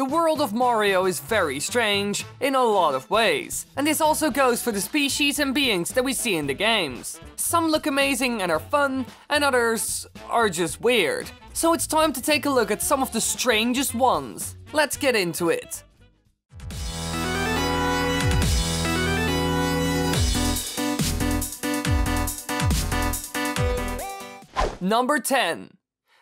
The world of Mario is very strange in a lot of ways, and this also goes for the species and beings that we see in the games. Some look amazing and are fun, and others are just weird. So it's time to take a look at some of the strangest ones. Let's get into it. Number 10.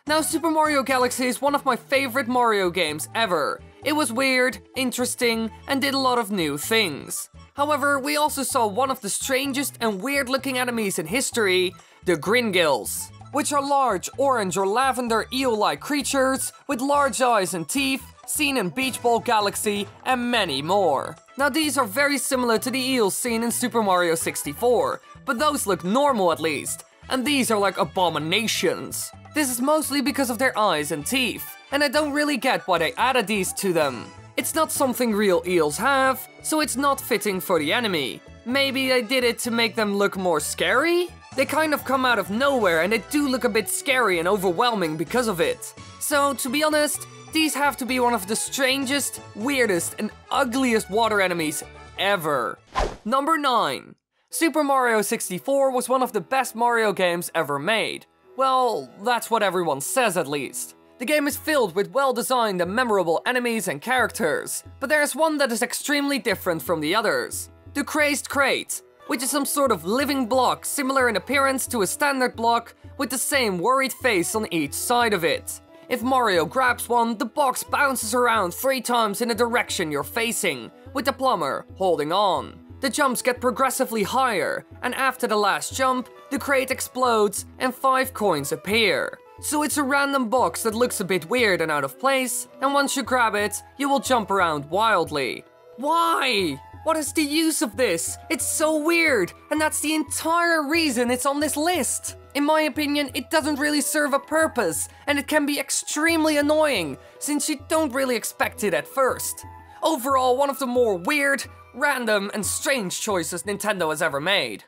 Now, Super Mario Galaxy is one of my favorite Mario games ever. It was weird, interesting, and did a lot of new things. However, we also saw one of the strangest and weird looking enemies in history, the gills, which are large orange or lavender eel-like creatures with large eyes and teeth, seen in Beach Ball Galaxy, and many more. Now, these are very similar to the eels seen in Super Mario 64, but those look normal at least, and these are like abominations. This is mostly because of their eyes and teeth, and I don't really get why they added these to them. It's not something real eels have, so it's not fitting for the enemy. Maybe they did it to make them look more scary? They kind of come out of nowhere and they do look a bit scary and overwhelming because of it. So, to be honest, these have to be one of the strangest, weirdest, and ugliest water enemies ever. Number 9. Super Mario 64 was one of the best Mario games ever made. Well, that's what everyone says at least. The game is filled with well-designed and memorable enemies and characters, but there's one that is extremely different from the others. The Crazed Crate, which is some sort of living block similar in appearance to a standard block with the same worried face on each side of it. If Mario grabs one, the box bounces around 3 times in the direction you're facing, with the plumber holding on. The jumps get progressively higher, and after the last jump, the crate explodes and 5 coins appear. So it's a random box that looks a bit weird and out of place, and once you grab it, you will jump around wildly. Why? What is the use of this? It's so weird, and that's the entire reason it's on this list. In my opinion, it doesn't really serve a purpose, and it can be extremely annoying, since you don't really expect it at first. Overall, one of the more weird, random, and strange choices Nintendo has ever made.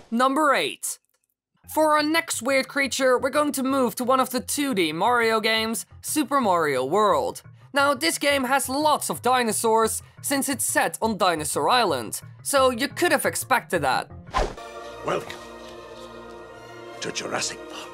Number 8. For our next weird creature, we're going to move to one of the 2D Mario games, Super Mario World. Now, this game has lots of dinosaurs, since it's set on Dinosaur Island, so you could have expected that. Welcome to Jurassic Park.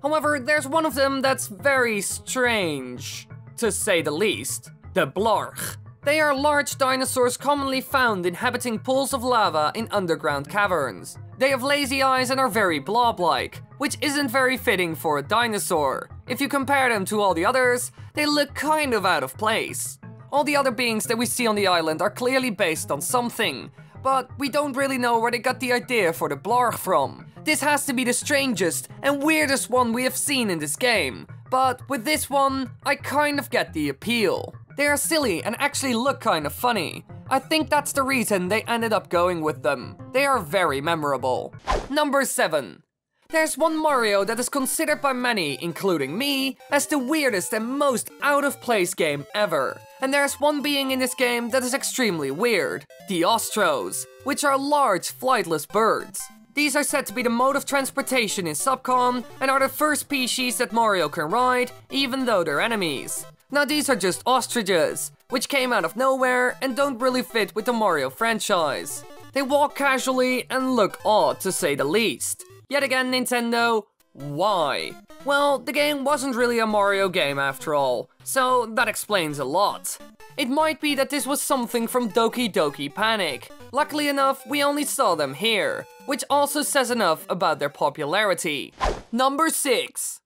However, there's one of them that's very strange, to say the least. The Blarg. They are large dinosaurs commonly found inhabiting pools of lava in underground caverns. They have lazy eyes and are very blob-like, which isn't very fitting for a dinosaur. If you compare them to all the others, they look kind of out of place. All the other beings that we see on the island are clearly based on something, but we don't really know where they got the idea for the Blarg from. This has to be the strangest and weirdest one we have seen in this game, but with this one, I kind of get the appeal. They are silly and actually look kind of funny. I think that's the reason they ended up going with them. They are very memorable. Number 7. There's one Mario that is considered by many, including me, as the weirdest and most out-of-place game ever. And there's one being in this game that is extremely weird, the Ostriches, which are large flightless birds. These are said to be the mode of transportation in Subcon and are the first species that Mario can ride, even though they're enemies. Now, these are just ostriches, which came out of nowhere and don't really fit with the Mario franchise. They walk casually and look odd, to say the least. Yet again, Nintendo, why? Well, the game wasn't really a Mario game after all, so that explains a lot. It might be that this was something from Doki Doki Panic. Luckily enough, we only saw them here, which also says enough about their popularity. Number 6.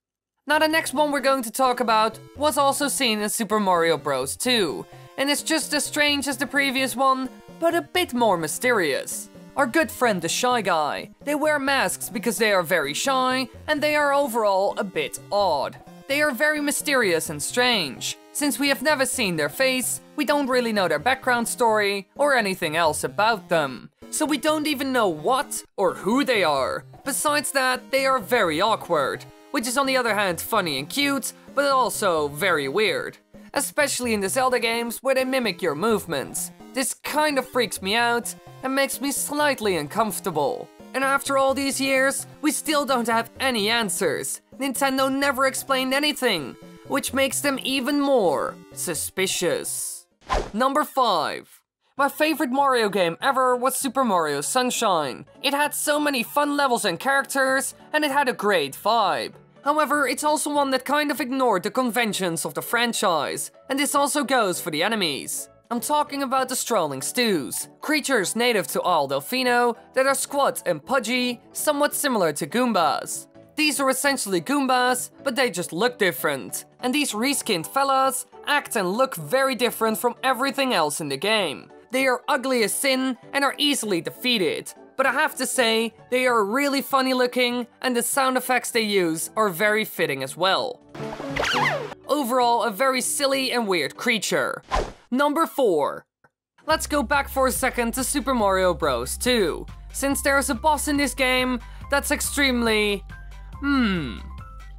Now, the next one we're going to talk about was also seen in Super Mario Bros. 2, and it's just as strange as the previous one, but a bit more mysterious. Our good friend the Shy Guy. They wear masks because they are very shy, and they are overall a bit odd. They are very mysterious and strange. Since we have never seen their face, we don't really know their background story or anything else about them. So we don't even know what or who they are. Besides that, they are very awkward, which is on the other hand funny and cute, but also very weird. especially in the Zelda games where they mimic your movements. This kind of freaks me out and makes me slightly uncomfortable. And after all these years, we still don't have any answers. Nintendo never explained anything, which makes them even more suspicious. Number 5. My favorite Mario game ever was Super Mario Sunshine. It had so many fun levels and characters, and it had a great vibe. However, it's also one that kind of ignored the conventions of the franchise, and this also goes for the enemies. I'm talking about the Strolling Stus, creatures native to Isle Delfino that are squat and pudgy, somewhat similar to Goombas. These are essentially Goombas, but they just look different. And these reskinned fellas act and look very different from everything else in the game. They are ugly as sin and are easily defeated. But I have to say, they are really funny looking and the sound effects they use are very fitting as well. Overall, a very silly and weird creature. Number 4. Let's go back for a second to Super Mario Bros. 2, since there's a boss in this game that's extremely...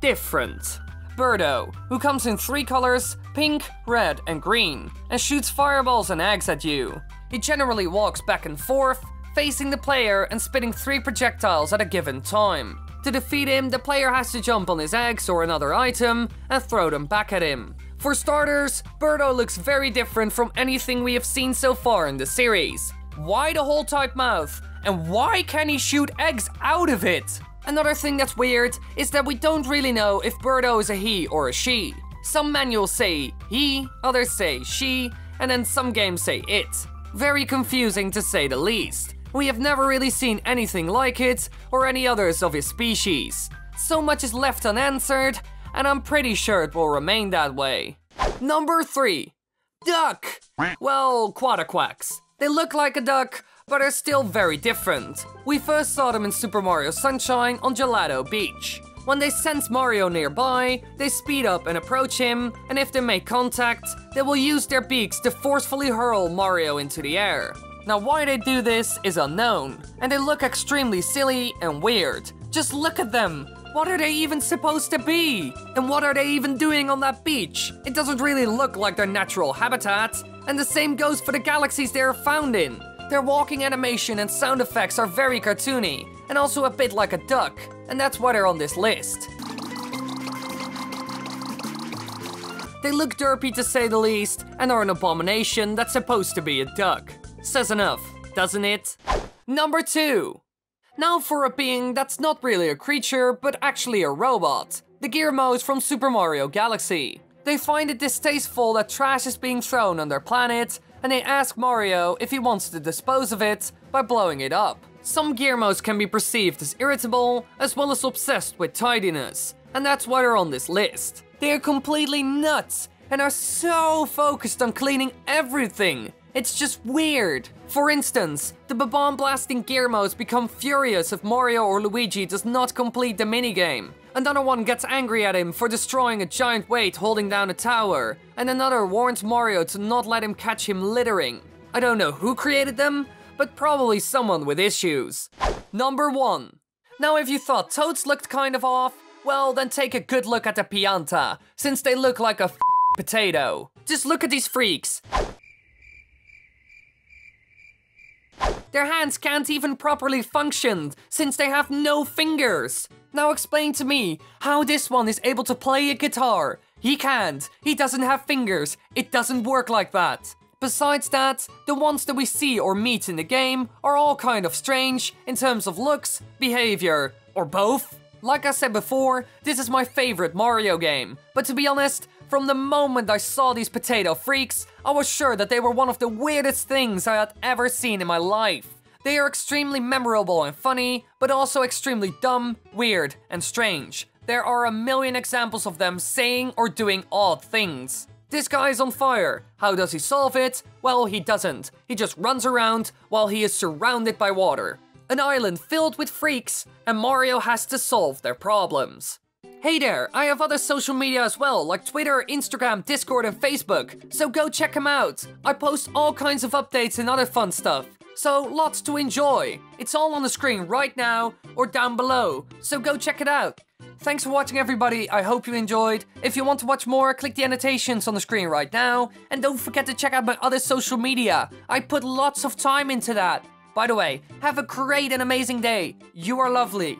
different. Berto, who comes in 3 colors, pink, red, and green, and shoots fireballs and eggs at you. He generally walks back and forth, facing the player and spitting 3 projectiles at a given time. To defeat him, the player has to jump on his eggs or another item and throw them back at him. For starters, Berto looks very different from anything we have seen so far in the series. Why the whole tight mouth? And why can he shoot eggs out of it? Another thing that's weird is that we don't really know if Berto is a he or a she. Some manuals say he, others say she, and then some games say it. Very confusing to say the least. We have never really seen anything like it or any others of his species. So much is left unanswered, and I'm pretty sure it will remain that way. Number 3. Duck! Well, Quadaquax. They look like a duck, but are still very different. We first saw them in Super Mario Sunshine on Gelato Beach. When they sense Mario nearby, they speed up and approach him, and if they make contact, they will use their beaks to forcefully hurl Mario into the air. Now why they do this is unknown, and they look extremely silly and weird. Just look at them! What are they even supposed to be? And what are they even doing on that beach? It doesn't really look like their natural habitat, and the same goes for the galaxies they are found in. Their walking animation and sound effects are very cartoony, and also a bit like a duck, and that's why they're on this list. They look derpy to say the least, and are an abomination that's supposed to be a duck. Says enough, doesn't it? Number 2. Now for a being that's not really a creature, but actually a robot. The Gearmos from Super Mario Galaxy. They find it distasteful that trash is being thrown on their planet, and they ask Mario if he wants to dispose of it by blowing it up. Some Gearmos can be perceived as irritable, as well as obsessed with tidiness, and that's why they're on this list. They are completely nuts, and are so focused on cleaning everything. It's just weird. For instance, the bomb-blasting Gearmos become furious if Mario or Luigi does not complete the minigame. Another one gets angry at him for destroying a giant weight holding down a tower, and another warns Mario to not let him catch him littering. I don't know who created them, but probably someone with issues. Number 1. Now if you thought Toads looked kind of off, well then take a good look at the Pianta, since they look like a potato. Just look at these freaks. Their hands can't even properly function, since they have no fingers. Now explain to me how this one is able to play a guitar. He can't. He doesn't have fingers. It doesn't work like that. Besides that, the ones that we see or meet in the game are all kind of strange in terms of looks, behavior, or both. Like I said before, this is my favorite Mario game. But to be honest, from the moment I saw these potato freaks, I was sure that they were one of the weirdest things I had ever seen in my life. They are extremely memorable and funny, but also extremely dumb, weird, and strange. There are a million examples of them saying or doing odd things. This guy is on fire. How does he solve it? Well, he doesn't. He just runs around while he is surrounded by water. An island filled with freaks, and Mario has to solve their problems. Hey there, I have other social media as well, like Twitter, Instagram, Discord, and Facebook, so go check them out. I post all kinds of updates and other fun stuff. So, lots to enjoy. It's all on the screen right now, or down below, so go check it out. Thanks for watching, everybody. I hope you enjoyed. If you want to watch more, click the annotations on the screen right now. And don't forget to check out my other social media. I put lots of time into that. By the way, have a great and amazing day. You are lovely.